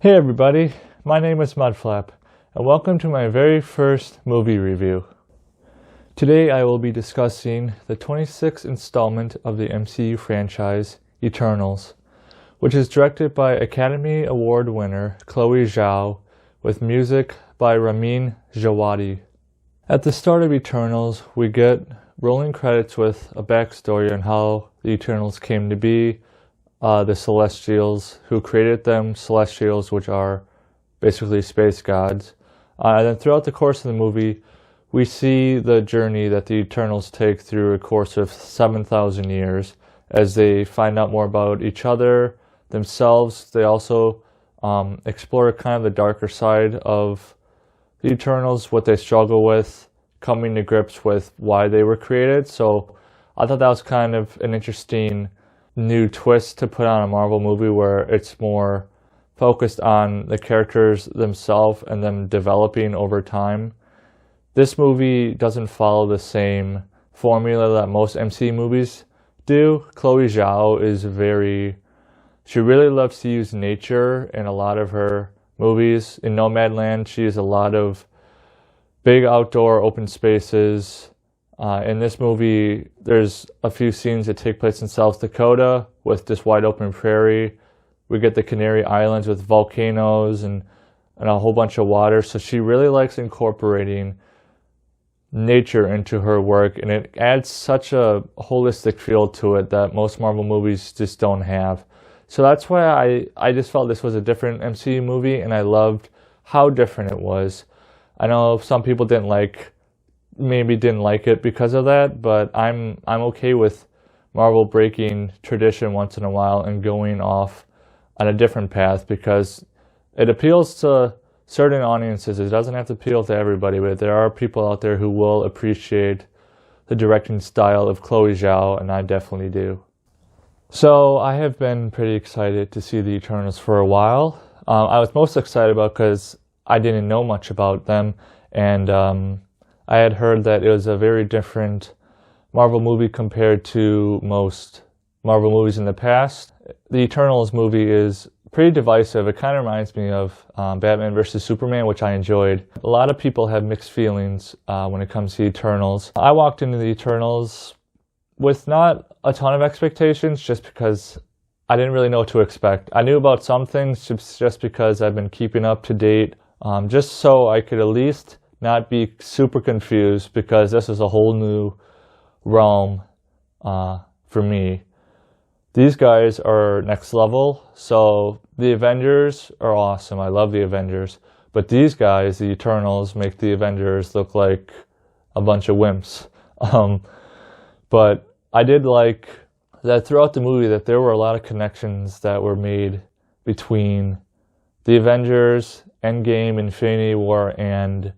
Hey everybody, my name is Mudflap, and welcome to my very first movie review. Today I will be discussing the 26th installment of the MCU franchise, Eternals, which is directed by Academy Award winner Chloe Zhao, with music by Rameen Jawadi. At the start of Eternals, we get rolling credits with a backstory on how the Eternals came to be, the Celestials, who created them, Celestials, which are basically space gods. And then throughout the course of the movie, we see the journey that the Eternals take through a course of 7,000 years as they find out more about each other, themselves. They also explore kind of the darker side of the Eternals, what they struggle with, coming to grips with why they were created. So I thought that was kind of an interesting new twist to put on a Marvel movie where it's more focused on the characters themselves and them developing over time. This movie doesn't follow the same formula that most MCU movies do. Chloe Zhao she really loves to use nature in a lot of her movies. In Nomadland, she uses a lot of big outdoor open spaces. In this movie, there's a few scenes that take place in South Dakota with this wide open prairie. We get the Canary Islands with volcanoes and a whole bunch of water. So she really likes incorporating nature into her work, and it adds such a holistic feel to it that most Marvel movies just don't have. So that's why I just felt this was a different MCU movie, and I loved how different it was. I know some people maybe didn't like it because of that, but I'm okay with Marvel breaking tradition once in a while and going off on a different path because it appeals to certain audiences. It doesn't have to appeal to everybody, but there are people out there who will appreciate the directing style of Chloe Zhao, and I definitely do. So I have been pretty excited to see the Eternals for a while. I was most excited about because I didn't know much about them, and I had heard that it was a very different Marvel movie compared to most Marvel movies in the past. The Eternals movie is pretty divisive. It kind of reminds me of Batman vs. Superman, which I enjoyed. A lot of people have mixed feelings when it comes to Eternals. I walked into the Eternals with not a ton of expectations just because I didn't really know what to expect. I knew about some things just because I've been keeping up to date, just so I could at least not be super confused because this is a whole new realm for me. These guys are next level. So the Avengers are awesome. I love the Avengers. But these guys, the Eternals, make the Avengers look like a bunch of wimps. But I did like that throughout the movie that there were a lot of connections that were made between the Avengers, Endgame, Infinity War, and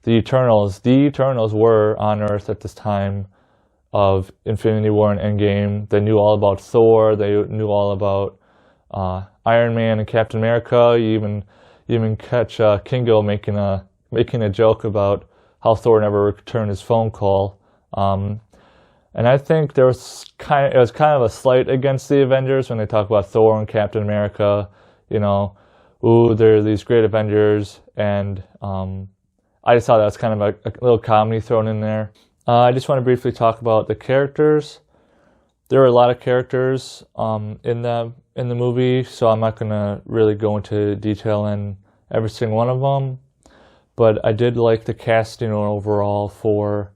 the Eternals. The Eternals were on Earth at this time of Infinity War and Endgame. They knew all about Thor. They knew all about Iron Man and Captain America. You even catch Kingo making a joke about how Thor never returned his phone call. And I think it was kind of a slight against the Avengers when they talk about Thor and Captain America. You know, ooh, they're these great Avengers, and I just thought that was kind of a little comedy thrown in there. I just want to briefly talk about the characters. There were a lot of characters in the movie, so I'm not going to really go into detail in every single one of them. But I did like the casting overall for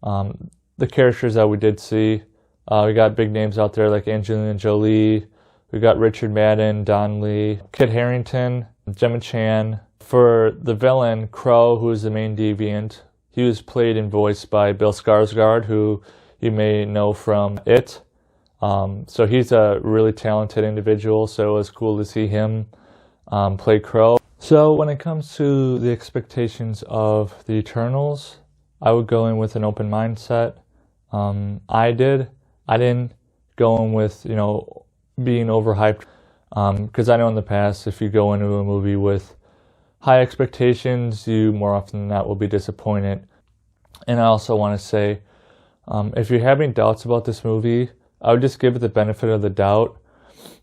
the characters that we did see. We got big names out there like Angelina Jolie. We got Richard Madden, Don Lee, Kit Harington, Gemma Chan. For the villain, Crow, who is the main deviant, he was played and voiced by Bill Skarsgård, who you may know from It. So he's a really talented individual, so it was cool to see him play Crow. So when it comes to the expectations of the Eternals, I would go in with an open mindset. I didn't go in with, being overhyped, because I know in the past, if you go into a movie with high expectations, you more often than not will be disappointed. And I also want to say, if you're having doubts about this movie, I would just give it the benefit of the doubt.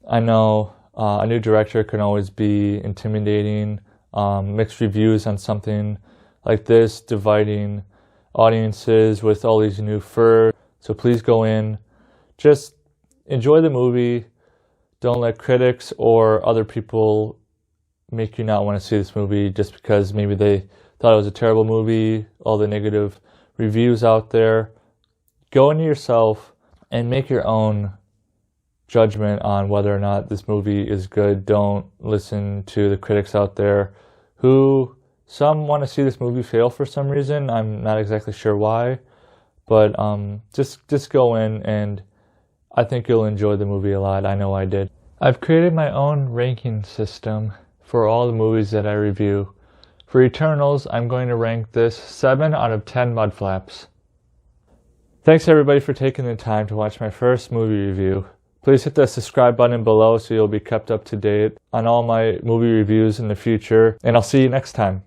I know A new director can always be intimidating. Mixed reviews on something like this, dividing audiences with all these new fur. So please go in, just enjoy the movie. Don't let critics or other people make you not want to see this movie just because maybe they thought it was a terrible movie, all the negative reviews out there. Go into yourself and make your own judgment on whether or not this movie is good. Don't listen to the critics out there who some want to see this movie fail for some reason. I'm not exactly sure why, but just go in, and I think you'll enjoy the movie a lot. I know I did. I've created my own ranking system for all the movies that I review. For Eternals, I'm going to rank this 7 out of 10 Mudflaps. Thanks everybody for taking the time to watch my first movie review. Please hit the subscribe button below so you'll be kept up to date on all my movie reviews in the future, and I'll see you next time.